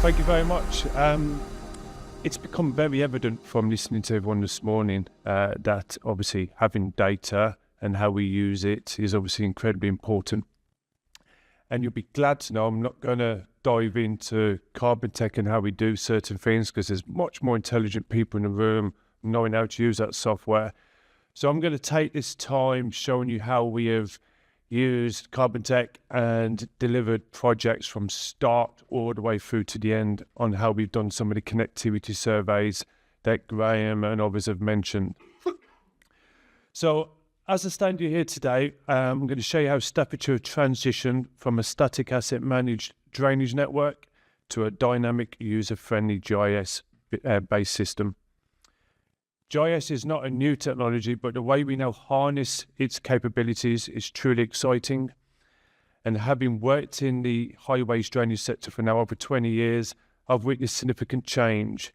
Thank you very much. It's become very evident from listening to everyone this morning that obviously having data and how we use it is obviously incredibly important. And you'll be glad to know I'm not going to dive into Kaarbontech and how we do certain things, because there's much more intelligent people in the room knowing how to use that software. So I'm going to take this time showing you how we have used Kaarbontech and delivered projects from start all the way through to the end, on how we've done some of the connectivity surveys that Graeme and others have mentioned. So as I stand here today, I'm going to show you how Staffordshire transitioned from a static asset managed drainage network to a dynamic user-friendly GIS-based system. GIS is not a new technology, but the way we now harness its capabilities is truly exciting. And having worked in the highways drainage sector for now over 20 years, I've witnessed significant change.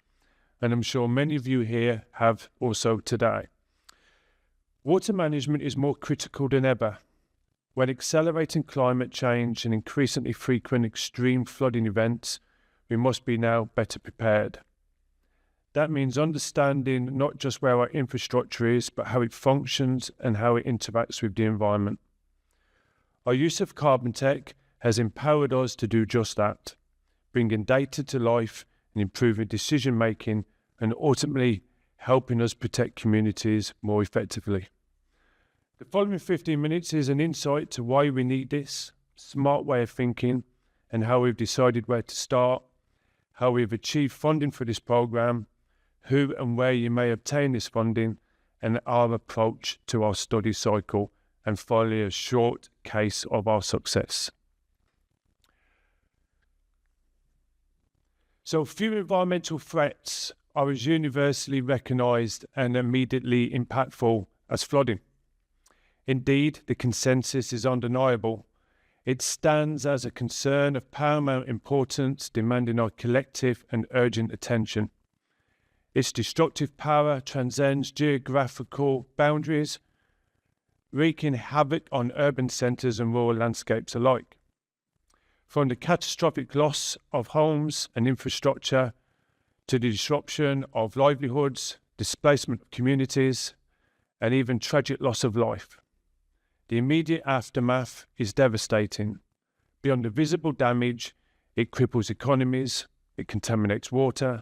And I'm sure many of you here have also today. Water management is more critical than ever. When accelerating climate change and increasingly frequent extreme flooding events, we must be now better prepared. That means understanding not just where our infrastructure is, but how it functions and how it interacts with the environment. Our use of Kaarbontech has empowered us to do just that, bringing data to life and improving decision making, and ultimately helping us protect communities more effectively. The following 15 minutes is an insight to why we need this smart way of thinking and how we've decided where to start, how we've achieved funding for this programme, who and where you may obtain this funding, and our approach to our study cycle, and finally a short case of our success. So few environmental threats are as universally recognised and immediately impactful as flooding. Indeed, the consensus is undeniable. It stands as a concern of paramount importance, demanding our collective and urgent attention. Its destructive power transcends geographical boundaries, wreaking havoc on urban centres and rural landscapes alike. From the catastrophic loss of homes and infrastructure to the disruption of livelihoods, displacement of communities, and even tragic loss of life. The immediate aftermath is devastating. Beyond the visible damage, it cripples economies, it contaminates water,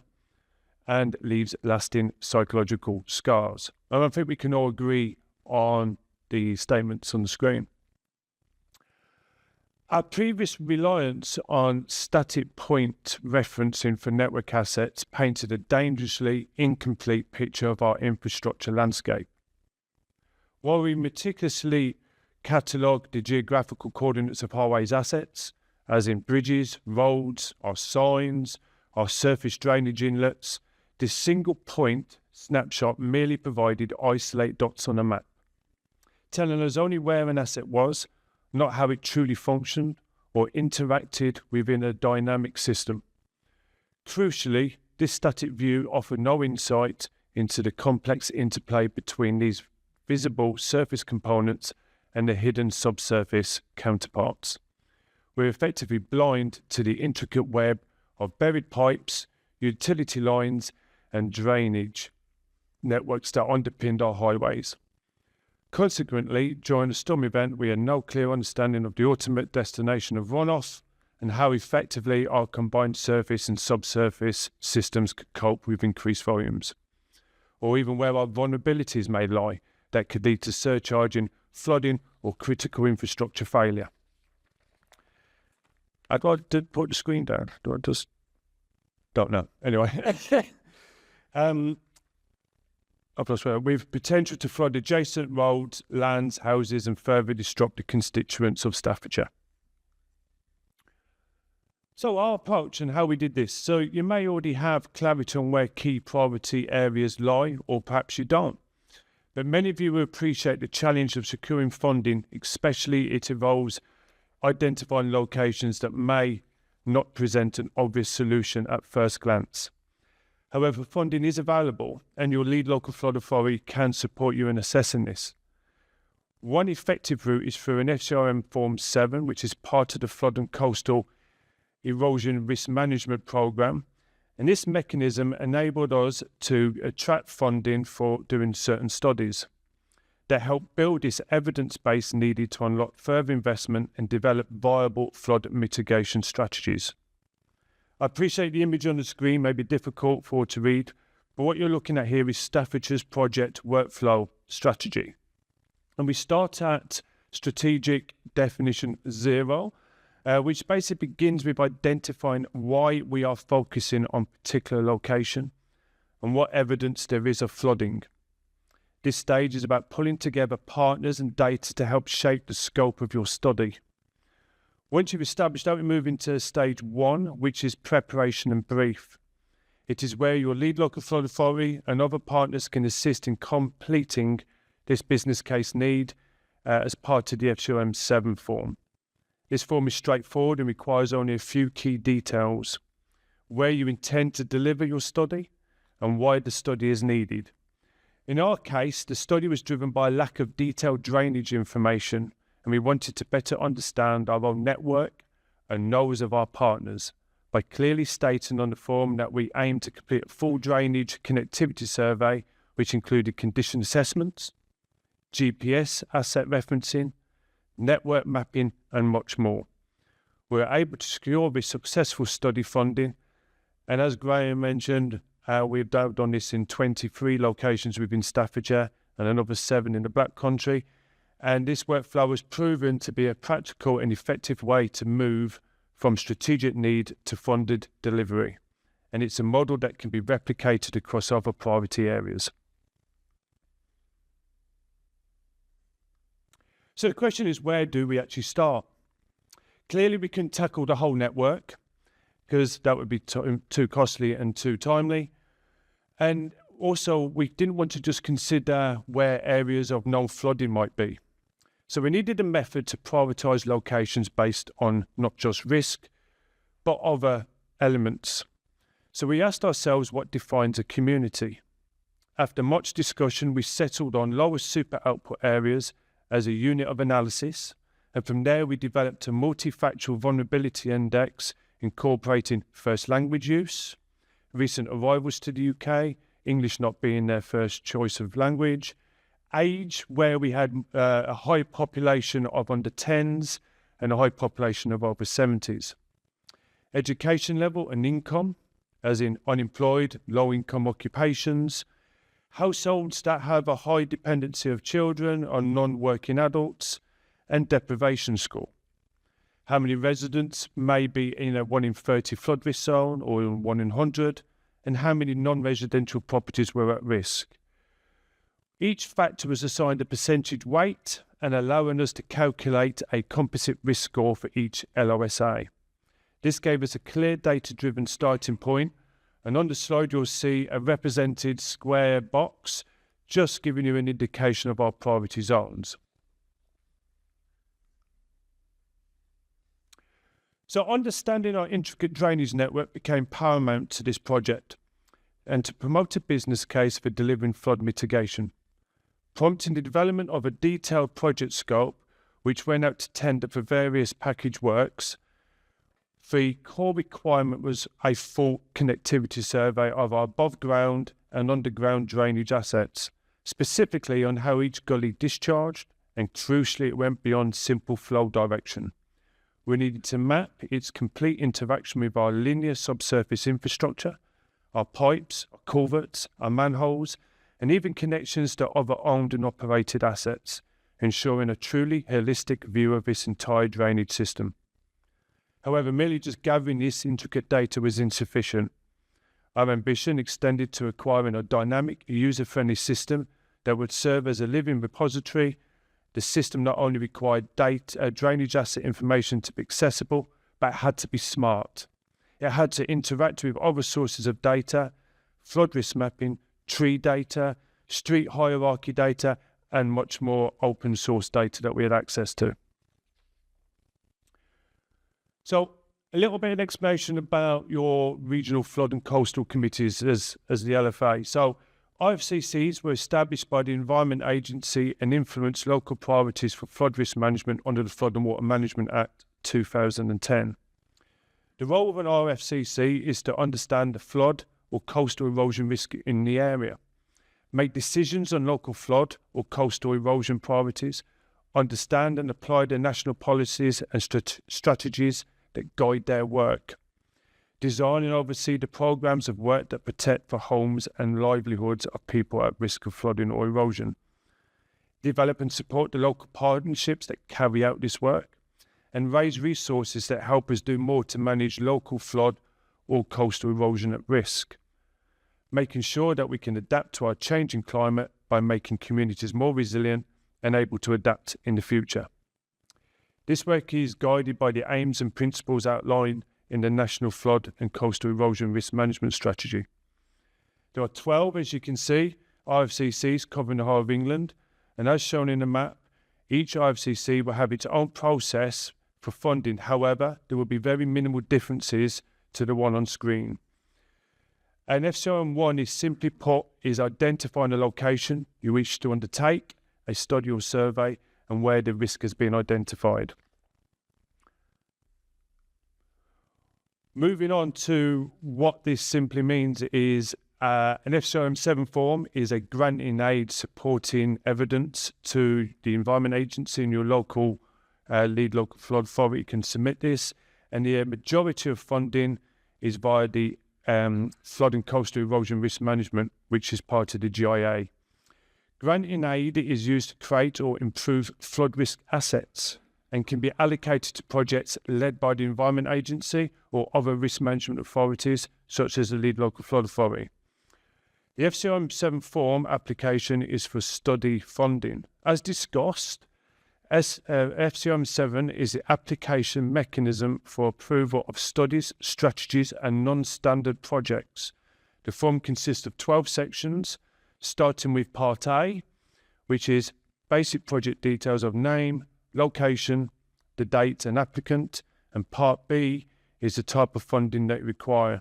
and leaves lasting psychological scars. And I think we can all agree on the statements on the screen. Our previous reliance on static point referencing for network assets painted a dangerously incomplete picture of our infrastructure landscape. While we meticulously catalogue the geographical coordinates of highways assets, as in bridges, roads, our signs, our surface drainage inlets, this single point snapshot merely provided isolated dots on a map, telling us only where an asset was, not how it truly functioned or interacted within a dynamic system. Crucially, this static view offered no insight into the complex interplay between these visible surface components and the hidden subsurface counterparts. We're effectively blind to the intricate web of buried pipes, utility lines, and drainage networks that underpinned our highways. Consequently, during a storm event, we had no clear understanding of the ultimate destination of runoff and how effectively our combined surface and subsurface systems could cope with increased volumes, or even where our vulnerabilities may lie that could lead to surcharging, flooding, or critical infrastructure failure. I'd like to put the screen down. Do I just... Don't know. Anyway. With potential to flood adjacent roads, lands, houses, and further disrupt the constituents of Staffordshire. So our approach and how we did this. So you may already have clarity on where key priority areas lie, or perhaps you don't. But many of you will appreciate the challenge of securing funding, especially it involves identifying locations that may not present an obvious solution at first glance. However, funding is available, and your lead local flood authority can support you in assessing this. One effective route is through an FCRM Form 7, which is part of the Flood and Coastal erosion risk management program. And this mechanism enabled us to attract funding for doing certain studies that help build this evidence base needed to unlock further investment and develop viable flood mitigation strategies. I appreciate the image on the screen may be difficult for to read, but what you're looking at here is Staffordshire's project workflow strategy. And we start at strategic definition 0, which basically begins with identifying why we are focusing on a particular location and what evidence there is of flooding. This stage is about pulling together partners and data to help shape the scope of your study. Once you've established that, we move into stage 1, which is preparation and brief. It is where your lead local flood authority and other partners can assist in completing this business case need as part of the FCOM 7 form. This form is straightforward and requires only a few key details: where you intend to deliver your study and why the study is needed. In our case, the study was driven by a lack of detailed drainage information, and we wanted to better understand our own network and those of our partners by clearly stating on the form that we aim to complete a full drainage connectivity survey, which included condition assessments, GPS asset referencing, network mapping, and much more. We were able to secure this successful study funding, and as Graeme mentioned, we've done this in 23 locations within Staffordshire and another 7 in the Black Country, and this workflow has proven to be a practical and effective way to move from strategic need to funded delivery, and it's a model that can be replicated across other priority areas. So the question is, where do we actually start? Clearly, we can tackle the whole network because that would be too costly and too timely. And also, we didn't want to just consider where areas of known flooding might be. So we needed a method to prioritise locations based on not just risk, but other elements. So we asked ourselves what defines a community. After much discussion, we settled on lower super output areas as a unit of analysis, and from there we developed a multifactorial vulnerability index incorporating first language use, recent arrivals to the UK, English not being their first choice of language, age, where we had a high population of under 10s and a high population of over 70s, education level and income, as in unemployed, low-income occupations, households that have a high dependency of children on non-working adults, and deprivation score. How many residents may be in a 1 in 30 flood risk zone or 1 in 100, and how many non-residential properties were at risk. Each factor was assigned a percentage weight and allowing us to calculate a composite risk score for each LOSA. This gave us a clear data-driven starting point, and on the slide you'll see a represented square box, just giving you an indication of our priority zones. So understanding our intricate drainage network became paramount to this project, and to promote a business case for delivering flood mitigation, prompting the development of a detailed project scope, which went out to tender for various package works. The core requirement was a full connectivity survey of our above ground and underground drainage assets, specifically on how each gully discharged, and crucially it went beyond simple flow direction. We needed to map its complete interaction with our linear subsurface infrastructure, our pipes, our culverts, our manholes, and even connections to other owned and operated assets, ensuring a truly holistic view of this entire drainage system. However, merely just gathering this intricate data was insufficient. Our ambition extended to acquiring a dynamic, user-friendly system that would serve as a living repository. The system not only required drainage asset information to be accessible, but it had to be smart. It had to interact with other sources of data, flood risk mapping, tree data, street hierarchy data, and much more open source data that we had access to. So a little bit of explanation about your regional flood and coastal committees as the LFA. So IFCCs were established by the Environment Agency and influence local priorities for flood risk management under the Flood and Water Management Act 2010. The role of an RFCC is to understand the flood or coastal erosion risk in the area, make decisions on local flood or coastal erosion priorities, understand and apply the national policies and strategies that guide their work, design and oversee the programs of work that protect the homes and livelihoods of people at risk of flooding or erosion, develop and support the local partnerships that carry out this work, and raise resources that help us do more to manage local flood or coastal erosion at risk, making sure that we can adapt to our changing climate by making communities more resilient and able to adapt in the future. This work is guided by the aims and principles outlined in the National Flood and Coastal Erosion Risk Management Strategy. There are 12, as you can see, RFCCs covering the whole of England, and as shown in the map, each RFCC will have its own process for funding. However, there will be very minimal differences to the one on screen. And FCRM1 is simply put, is identifying a location you wish to undertake a study or survey and where the risk has been identified. Moving on to what this simply means is an FCRM7 form is a granting aid supporting evidence to the Environment Agency and your local lead local flood authority can submit this, and the majority of funding is via the Flood and Coastal Erosion Risk Management, which is part of the GIA. Granting aid is used to create or improve flood risk assets and can be allocated to projects led by the Environment Agency or other risk management authorities, such as the lead local flood authority. The FCRM7 form application is for study funding. As discussed, FCRM7 is the application mechanism for approval of studies, strategies and non-standard projects. The form consists of 12 sections, starting with Part A, which is basic project details of name, location, the date and applicant, and Part B is the type of funding that you require.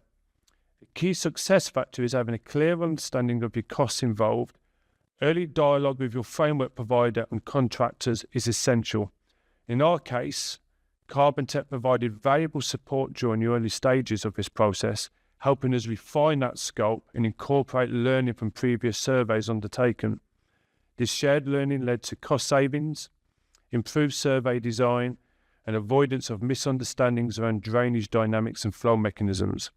The key success factor is having a clear understanding of your costs involved. Early dialogue with your framework provider and contractors is essential. In our case, Kaarbontech provided valuable support during the early stages of this process, helping us refine that scope and incorporate learning from previous surveys undertaken. This shared learning led to cost savings, improved survey design, and avoidance of misunderstandings around drainage dynamics and flow mechanisms.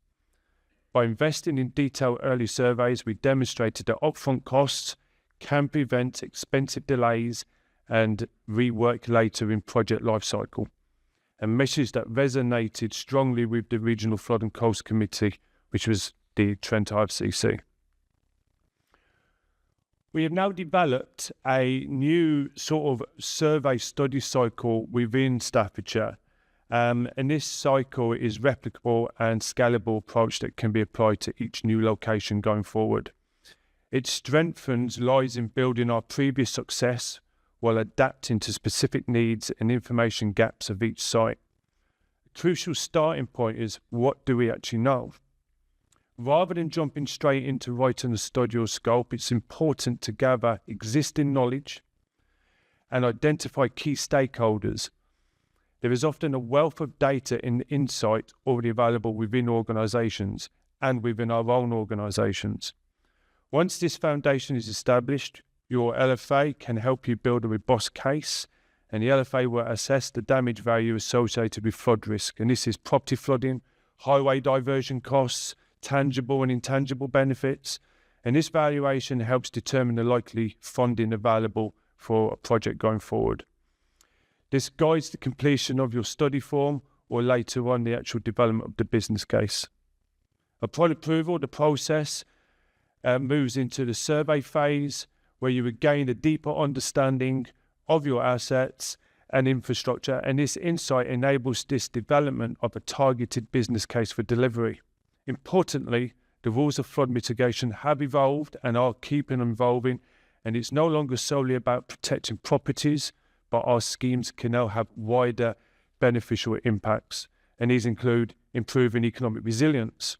By investing in detailed early surveys, we demonstrated that upfront costs can prevent expensive delays and rework later in project lifecycle, a message that resonated strongly with the Regional Flood and Coast Committee, which was the Trent RFCC. We have now developed a new sort of survey study cycle within Staffordshire, and this cycle is replicable and scalable approach that can be applied to each new location going forward. Its strength lies in building our previous success while adapting to specific needs and information gaps of each site. A crucial starting point is, what do we actually know? Rather than jumping straight into writing a study or scope, it's important to gather existing knowledge and identify key stakeholders. There is often a wealth of data and insight already available within organisations and within our own organisations. Once this foundation is established, your LFA can help you build a robust case, and the LFA will assess the damage value associated with flood risk. And this is property flooding, highway diversion costs, tangible and intangible benefits. And this valuation helps determine the likely funding available for a project going forward. This guides the completion of your study form or later on the actual development of the business case. Upon approval, the process moves into the survey phase, where you would gain a deeper understanding of your assets and infrastructure, and this insight enables this development of a targeted business case for delivery. Importantly, the rules of flood mitigation have evolved and are keeping evolving, and it's no longer solely about protecting properties, but our schemes can now have wider beneficial impacts, and these include improving economic resilience,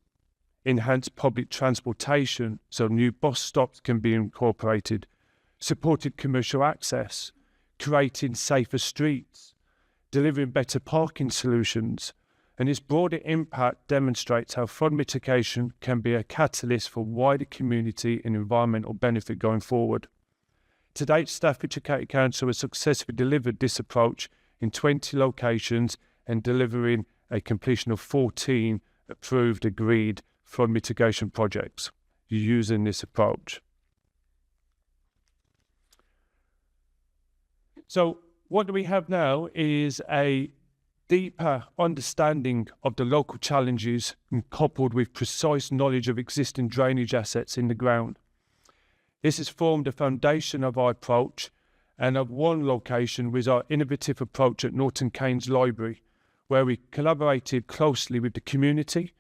enhanced public transportation so new bus stops can be incorporated, supported commercial access, creating safer streets, delivering better parking solutions, and its broader impact demonstrates how flood mitigation can be a catalyst for wider community and environmental benefit going forward. To date, Staffordshire County Council has successfully delivered this approach in 20 locations and delivering a completion of 14 approved agreed flood mitigation projects using this approach. So what we have now is a deeper understanding of the local challenges and coupled with precise knowledge of existing drainage assets in the ground. This has formed the foundation of our approach, and of one location was our innovative approach at Norton Keynes Library, where we collaborated closely with the community.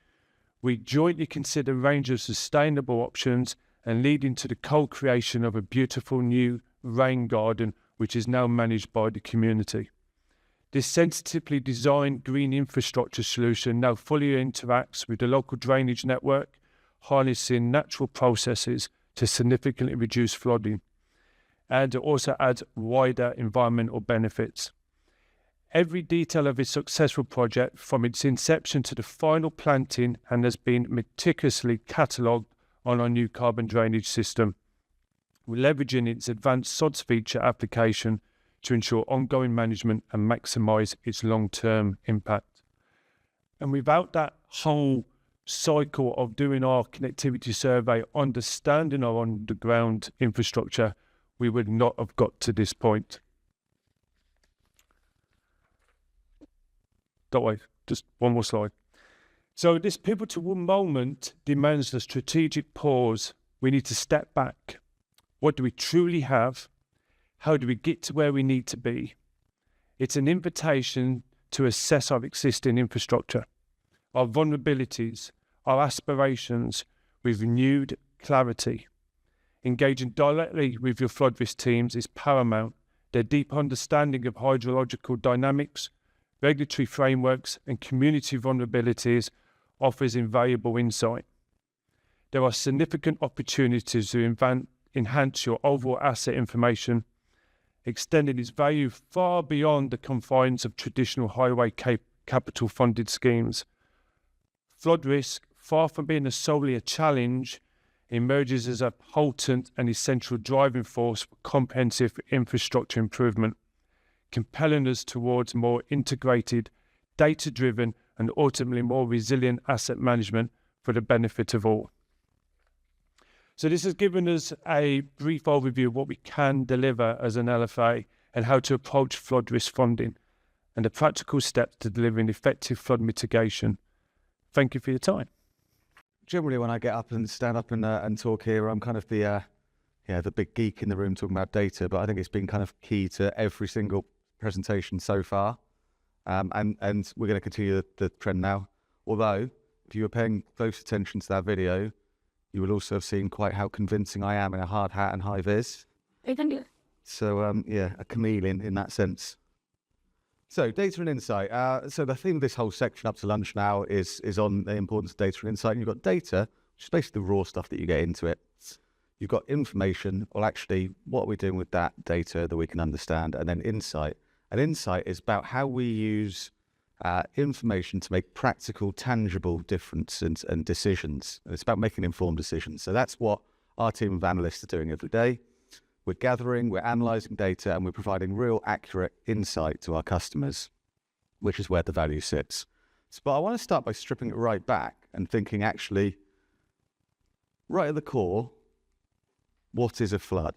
We jointly considered a range of sustainable options and leading to the co-creation of a beautiful new rain garden, which is now managed by the community. This sensitively designed green infrastructure solution now fully interacts with the local drainage network, harnessing natural processes to significantly reduce flooding, and it also adds wider environmental benefits. Every detail of this successful project, from its inception to the final planting, and has been meticulously catalogued on our new carbon drainage system. We're leveraging its advanced SODS feature application to ensure ongoing management and maximise its long-term impact. And without that whole cycle of doing our connectivity survey, understanding our underground infrastructure, we would not have got to this point. Don't wait, just one more slide. So this pivotal moment demands a strategic pause. We need to step back. What do we truly have? How do we get to where we need to be? It's an invitation to assess our existing infrastructure, our vulnerabilities, our aspirations with renewed clarity. Engaging directly with your flood risk teams is paramount. Their deep understanding of hydrological dynamics, regulatory frameworks, and community vulnerabilities offers invaluable insight. There are significant opportunities to enhance your overall asset information, extending its value far beyond the confines of traditional highway capital funded schemes. Flood risk, far from being solely a challenge, emerges as a potent and essential driving force for comprehensive infrastructure improvement, compelling us towards more integrated, data-driven, and ultimately more resilient asset management for the benefit of all. So this has given us a brief overview of what we can deliver as an LFA and how to approach flood risk funding and the practical steps to delivering effective flood mitigation. Thank you for your time. Generally, when I get up and stand up and talk here, I'm kind of the big geek in the room talking about data, but I think it's been kind of key to every single presentation so far. And we're going to continue the trend now. Although, if you were paying close attention to that video, you will also have seen quite how convincing I am in a hard hat and high vis. So, a chameleon in that sense. So, data and insight. So the theme of this whole section up to lunch now is on the importance of data and insight. And you've got data, which is basically the raw stuff that you get into it. You've got information, well, actually, what are we doing with that data that we can understand? And then insight. And insight is about how we use information to make practical, tangible difference and decisions. And it's about making informed decisions. So that's what our team of analysts are doing every day. We're gathering, we're analysing data, and we're providing real accurate insight to our customers, which is where the value sits. So, but I want to start by stripping it right back and thinking, actually, right at the core, what is a flood?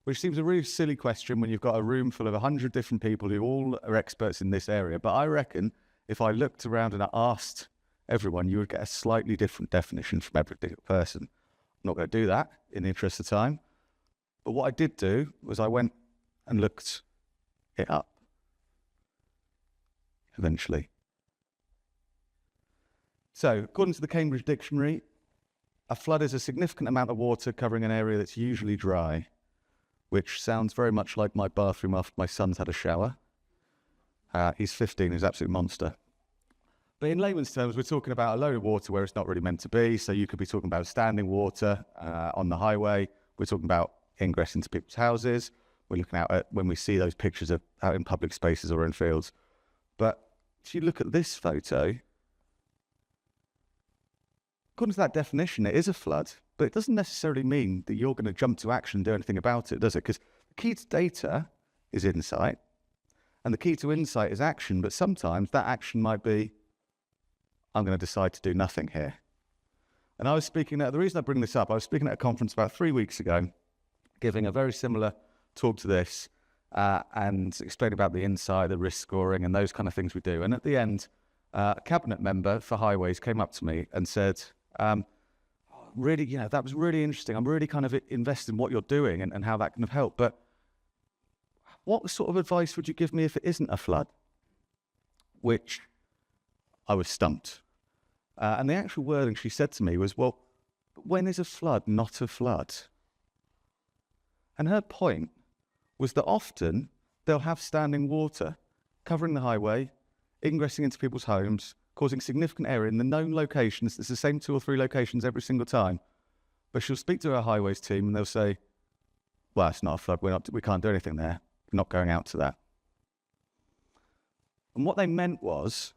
Which seems a really silly question when you've got a room full of 100 different people who all are experts in this area. But I reckon if I looked around and I asked everyone, you would get a slightly different definition from every person. I'm not going to do that in the interest of time. But what I did do was I went and looked it up eventually. So, according to the Cambridge Dictionary, a flood is a significant amount of water covering an area that's usually dry, which sounds very much like my bathroom after my son's had a shower. He's 15, he's an absolute monster. But in layman's terms, we're talking about a load of water where it's not really meant to be. So you could be talking about standing water on the highway. We're talking about ingress into people's houses. We're looking out at when we see those pictures of out in public spaces or in fields. But if you look at this photo, according to that definition, it is a flood, but it doesn't necessarily mean that you're going to jump to action and do anything about it, does it? Because the key to data is insight, and the key to insight is action, but sometimes that action might be, I'm going to decide to do nothing here. And I was speaking at, the reason I bring this up, I was speaking at a conference about 3 weeks ago, giving a very similar talk to this, and explaining about the insight, the risk scoring, and those kind of things we do. And at the end, a cabinet member for highways came up to me and said, really, that was really interesting. I'm really kind of invested in what you're doing and how that can have helped. But what sort of advice would you give me if it isn't a flood? Which I was stumped. And the actual wording she said to me was, well, when is a flood not a flood? And her point was that often they'll have standing water covering the highway, ingressing into people's homes, causing significant area in the known locations. It's the same 2 or 3 locations every single time. But she'll speak to her highways team and they'll say, well, it's not a flood. We can't do anything there. We're not going out to that. And what they meant was,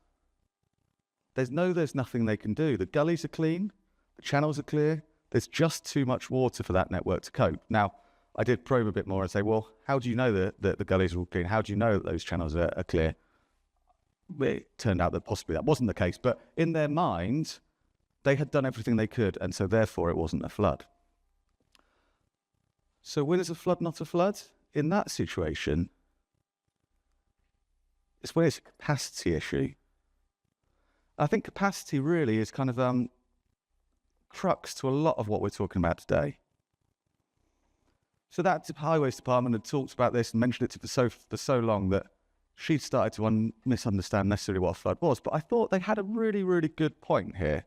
there's nothing they can do. The gullies are clean. The channels are clear. There's just too much water for that network to cope. Now, I did probe a bit more and say, well, how do you know that the gullies are all clean? How do you know that those channels are clear? It turned out that possibly that wasn't the case, but in their mind, they had done everything they could, and so therefore it wasn't a flood. So when is a flood not a flood? In that situation, it's when it's a capacity issue. I think capacity really is kind of crux to a lot of what we're talking about today. So that highways department had talked about this and mentioned it for so long that she'd started to misunderstand necessarily what a flood was. But I thought they had a really, really good point here.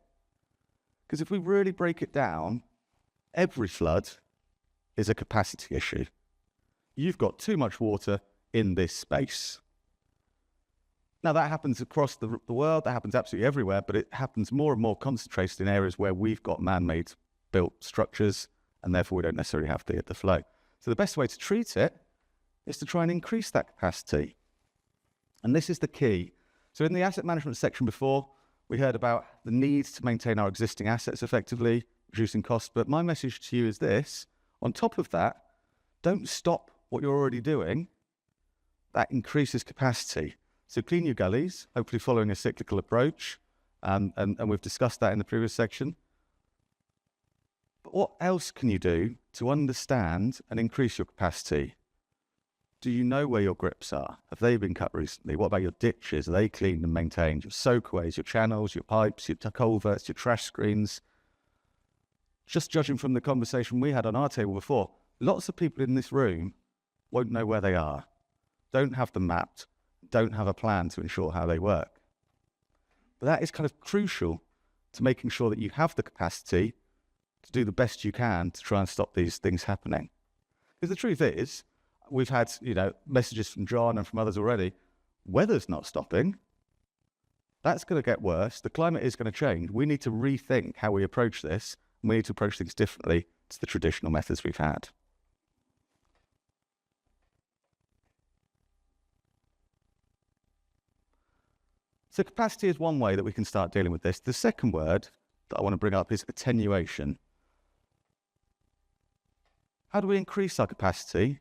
Because if we really break it down, every flood is a capacity issue. You've got too much water in this space. Now, that happens across the world. That happens absolutely everywhere. But it happens more and more concentrated in areas where we've got man-made built structures, and therefore we don't necessarily have the flow. So the best way to treat it is to try and increase that capacity. And this is the key. So in the asset management section before, we heard about the need to maintain our existing assets effectively, reducing costs. But my message to you is this. On top of that, don't stop what you're already doing. That increases capacity. So clean your gullies, hopefully following a cyclical approach. And we've discussed that in the previous section. But what else can you do to understand and increase your capacity? Do you know where your grips are? Have they been cut recently? What about your ditches? Are they cleaned and maintained? Your soakways, your channels, your pipes, your culverts, your trash screens? Just judging from the conversation we had on our table before, lots of people in this room won't know where they are, don't have them mapped, don't have a plan to ensure how they work. But that is kind of crucial to making sure that you have the capacity to do the best you can to try and stop these things happening. Because the truth is, we've had, messages from John and from others already. Weather's not stopping. That's going to get worse. The climate is going to change. We need to rethink how we approach this. And we need to approach things differently to the traditional methods we've had. So capacity is one way that we can start dealing with this. The second word that I want to bring up is attenuation. How do we increase our capacity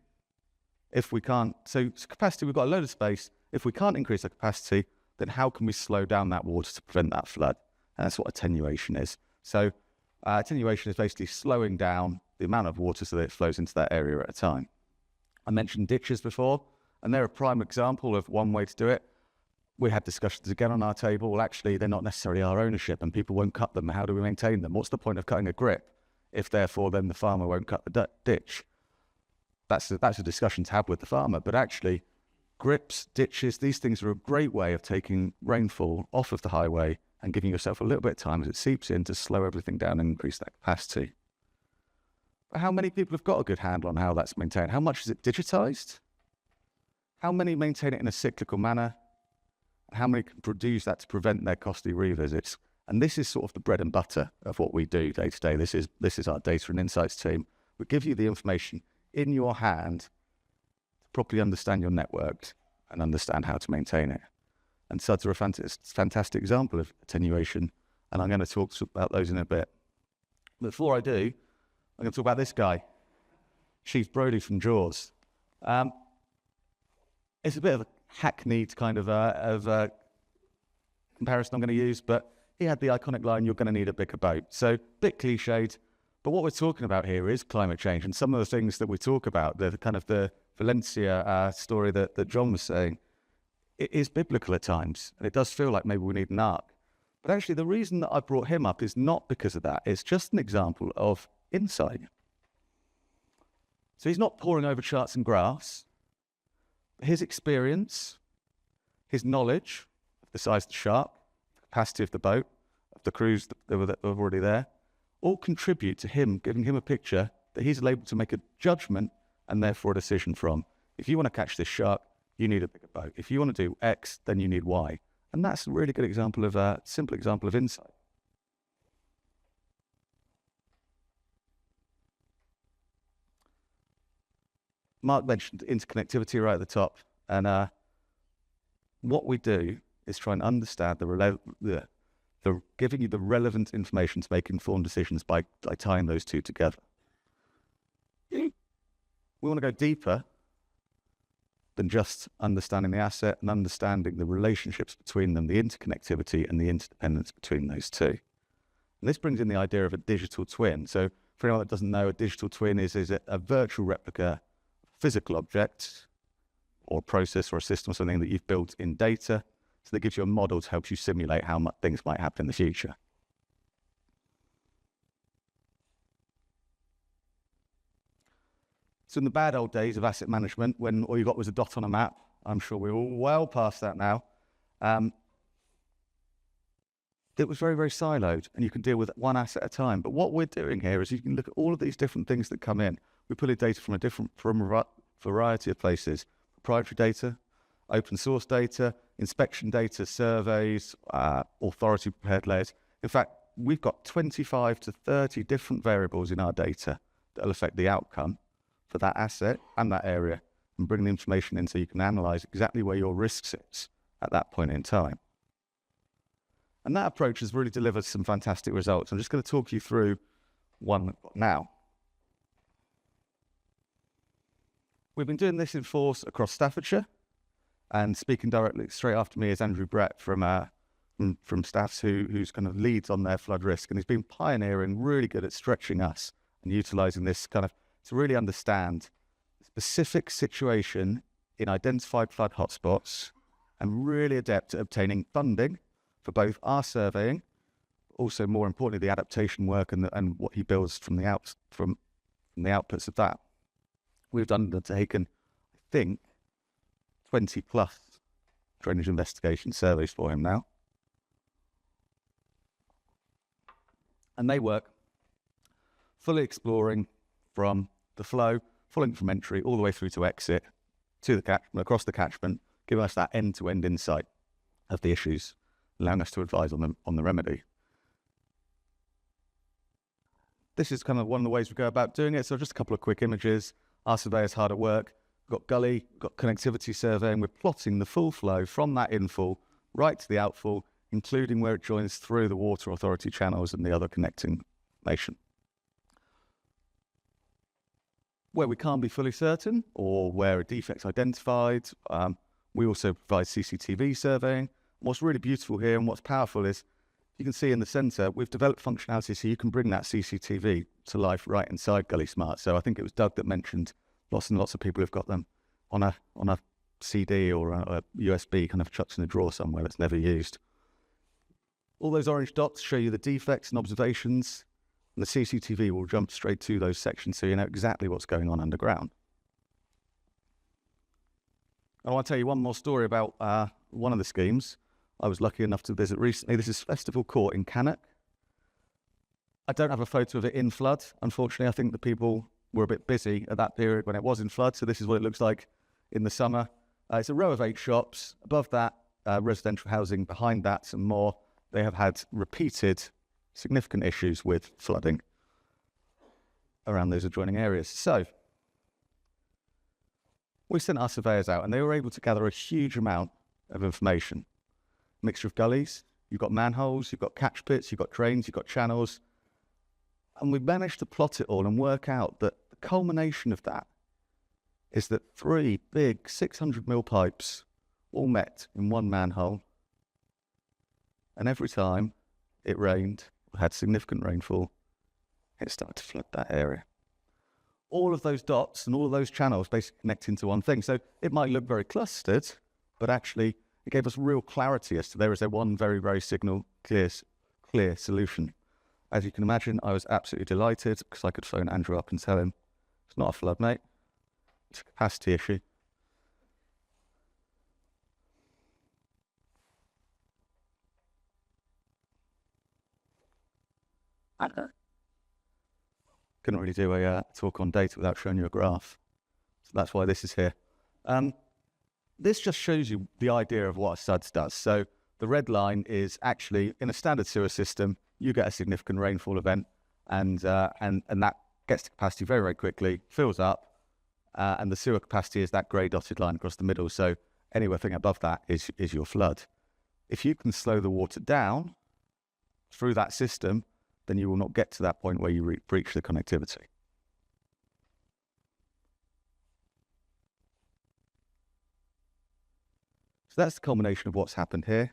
if we can't? So capacity, we've got a load of space. If we can't increase our capacity, then how can we slow down that water to prevent that flood? And that's what attenuation is. So attenuation is basically slowing down the amount of water so that it flows into that area at a time. I mentioned ditches before, and they're a prime example of one way to do it. We had discussions again on our table. Well, actually, they're not necessarily our ownership and people won't cut them. How do we maintain them? What's the point of cutting a grip if therefore then the farmer won't cut the ditch? That's a discussion to have with the farmer. But actually, grips, ditches, these things are a great way of taking rainfall off of the highway and giving yourself a little bit of time as it seeps in to slow everything down and increase that capacity. But how many people have got a good handle on how that's maintained? How much is it digitized? How many maintain it in a cyclical manner? And how many can produce that to prevent their costly revisits? And this is sort of the bread and butter of what we do day to day. This is our data and insights team. We give you the information in your hand to properly understand your network and understand how to maintain it. And SUDs are a fantastic example of attenuation. and I'm going to talk about those in a bit. Before I do, I'm going to talk about this guy, Chief Brody from Jaws. It's a bit of a hackneyed kind of comparison I'm going to use, but he had the iconic line, "You're going to need a bigger boat." So, a bit cliched, but what we're talking about here is climate change, and some of the things that we talk about, the kind of the Valencia story that John was saying, it is biblical at times, and it does feel like maybe we need an ark. But actually, the reason that I brought him up is not because of that. It's just an example of insight. So he's not poring over charts and graphs. His experience, his knowledge of the size of the shark, the capacity of the boat, of the crews that were already there, all contribute to him, giving him a picture that he's able to make a judgment and therefore a decision from. If you want to catch this shark, you need a bigger boat. If you want to do X, then you need Y. And that's a really good example of a simple example of insight. Mark mentioned interconnectivity right at the top, and what we do is try and understand the giving you the relevant information to make informed decisions by tying those two together. We want to go deeper than just understanding the asset and understanding the relationships between them, the interconnectivity and the interdependence between those two. And this brings in the idea of a digital twin. So for anyone that doesn't know, a digital twin is a virtual replica physical object or process or a system or something that you've built in data. So that gives you a model to help you simulate how things might happen in the future. So in the bad old days of asset management, when all you got was a dot on a map, I'm sure we're all well past that now, it was very, very siloed, and you can deal with one asset at a time. But what we're doing here is you can look at all of these different things that come in. We pull in data from a variety of places: proprietary data, open source data, inspection data, surveys, authority prepared layers. In fact, we've got 25 to 30 different variables in our data that will affect the outcome for that asset and that area, and bring the information in so you can analyze exactly where your risk sits at that point in time. And that approach has really delivered some fantastic results. I'm just going to talk you through one we've got now. We've been doing this in force across Staffordshire, and speaking directly straight after me is Andrew Brett from Staffs, who's kind of leads on their flood risk, and he's been pioneering, really good at stretching us and utilising this kind of to really understand the specific situation in identified flood hotspots, and really adept at obtaining funding for both our surveying, also more importantly the adaptation work and what he builds from the outputs of that. We've undertaken, I think, 20 plus drainage investigation surveys for him now. And they work fully exploring from the flow, following from entry all the way through to exit, to the across the catchment, giving us that end-to-end insight of the issues, allowing us to advise on the remedy. This is kind of one of the ways we go about doing it. So just a couple of quick images. Our surveyor's hard at work. We've got gully, we've got connectivity survey, and we're plotting the full flow from that infall right to the outfall, including where it joins through the water authority channels and the other connecting nation. Where we can't be fully certain, or where a defect's identified, we also provide CCTV surveying. What's really beautiful here and what's powerful is, you can see in the centre, we've developed functionality so you can bring that CCTV to life right inside Gully Smart. So I think it was Doug that mentioned lots and lots of people have got them on a CD or a USB kind of chucked in a drawer somewhere that's never used. All those orange dots show you the defects and observations, and the CCTV will jump straight to those sections so you know exactly what's going on underground. I want to tell you one more story about one of the schemes I was lucky enough to visit recently. This is Festival Court in Cannock. I don't have a photo of it in flood. Unfortunately, I think the people were a bit busy at that period when it was in flood, so this is what it looks like in the summer. It's a row of 8 shops. Above that, residential housing. Behind that, some more. They have had repeated significant issues with flooding around those adjoining areas. So we sent our surveyors out, and they were able to gather a huge amount of information. Mixture of gullies, you've got manholes, you've got catch pits, you've got drains, you've got channels. And we've managed to plot it all and work out that the culmination of that is that 3 big 600mm pipes all met in one manhole. And every time it rained, or had significant rainfall, it started to flood that area. All of those dots and all of those channels basically connect into one thing. So it might look very clustered, but actually it gave us real clarity as to there is a one very, very clear solution. As you can imagine, I was absolutely delighted because I could phone Andrew up and tell him, it's not a flood, mate. It's a capacity issue. Couldn't really do a talk on data without showing you a graph. So that's why this is here. This just shows you the idea of what a SUDS does. So the red line is actually, in a standard sewer system, you get a significant rainfall event, and that gets to capacity very, very quickly, fills up, and the sewer capacity is that grey dotted line across the middle. So anything above that is your flood. If you can slow the water down through that system, then you will not get to that point where you breach the connectivity. So that's the culmination of what's happened here.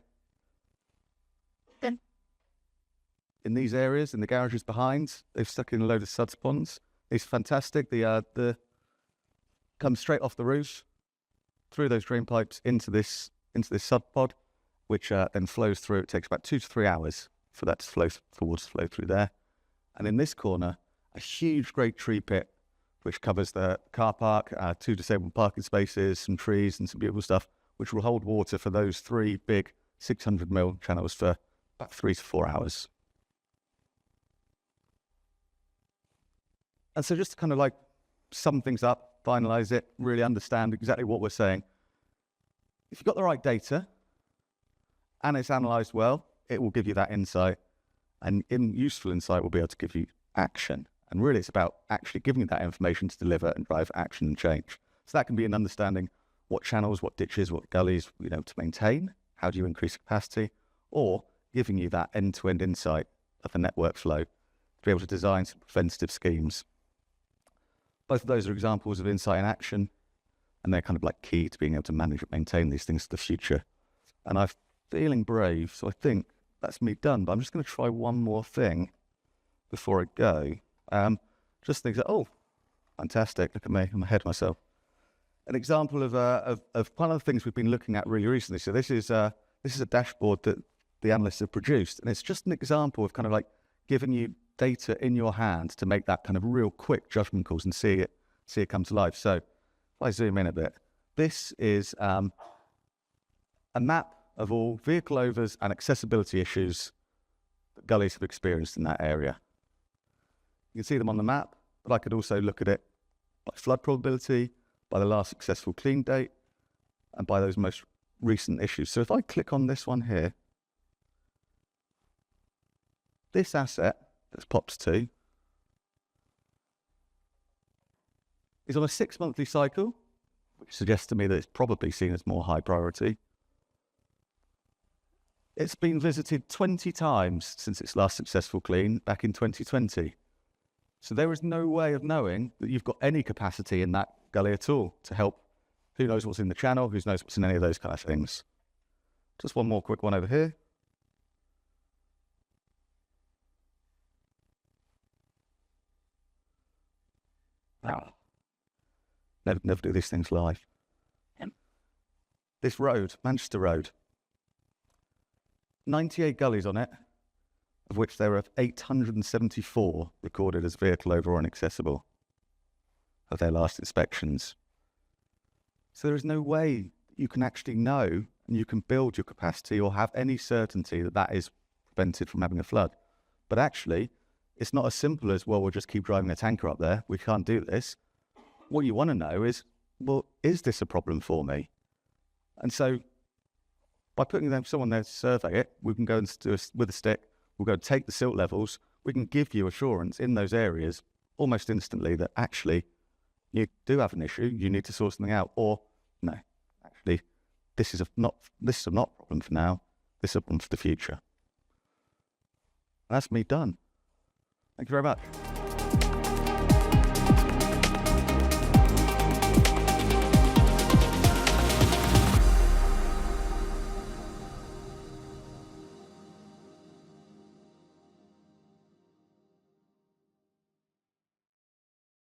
In these areas, in the garages behind, they've stuck in a load of SUDS ponds. It's fantastic. The comes straight off the roof, through those drain pipes into this SUD pod, which then flows through. It takes about 2 to 3 hours for that to flow, for water to flow through there. And in this corner, a huge great tree pit, which covers the car park, 2 disabled parking spaces, some trees and some beautiful stuff, which will hold water for those 3 big 600mm channels for about 3 to 4 hours. And so just to kind of like sum things up, finalize it, really understand exactly what we're saying. If you've got the right data and it's analyzed well, it will give you that insight, and useful insight will be able to give you action. And really it's about actually giving you that information to deliver and drive action and change. So that can be an understanding what channels, what ditches, what gullies, to maintain, how do you increase capacity, or giving you that end-to-end insight of the network flow to be able to design some preventative schemes. Both of those are examples of insight and action, and they're kind of like key to being able to manage and maintain these things for the future. And I'm feeling brave, so I think that's me done, but I'm just going to try one more thing before I go. Just things that, oh, fantastic, look at me, I'm ahead of myself. An example of one of the things we've been looking at really recently. So this is a dashboard that the analysts have produced, and it's just an example of kind of like giving you data in your hand to make that kind of real quick judgment calls and see it come to life. So if I zoom in a bit, this is a map of all vehicle overs and accessibility issues that gullies have experienced in that area. You can see them on the map, but I could also look at it by flood probability, by the last successful clean date, and by those most recent issues. So if I click on this one here, this asset that's popped to is on a 6-monthly cycle, which suggests to me that it's probably seen as more high priority. It's been visited 20 times since its last successful clean back in 2020. So there is no way of knowing that you've got any capacity in that gully at all to help. Who knows what's in the channel, who knows what's in any of those kind of things. Just one more quick one over here. Never do these things live. This road, Manchester Road, 98 gullies on it, of which there are 874 recorded as vehicle over or inaccessible of their last inspections. So there is no way you can actually know and you can build your capacity or have any certainty that that is prevented from having a flood. But actually, it's not as simple as, well, we'll just keep driving a tanker up there. We can't do this. What you want to know is, well, is this a problem for me? And so by putting someone there to survey it, we can go and do with a stick, we'll go take the silt levels, we can give you assurance in those areas almost instantly that actually you do have an issue, you need to sort something out, or no, actually, this is not a problem for now, this is a problem for the future. that's me done. Thank you very much.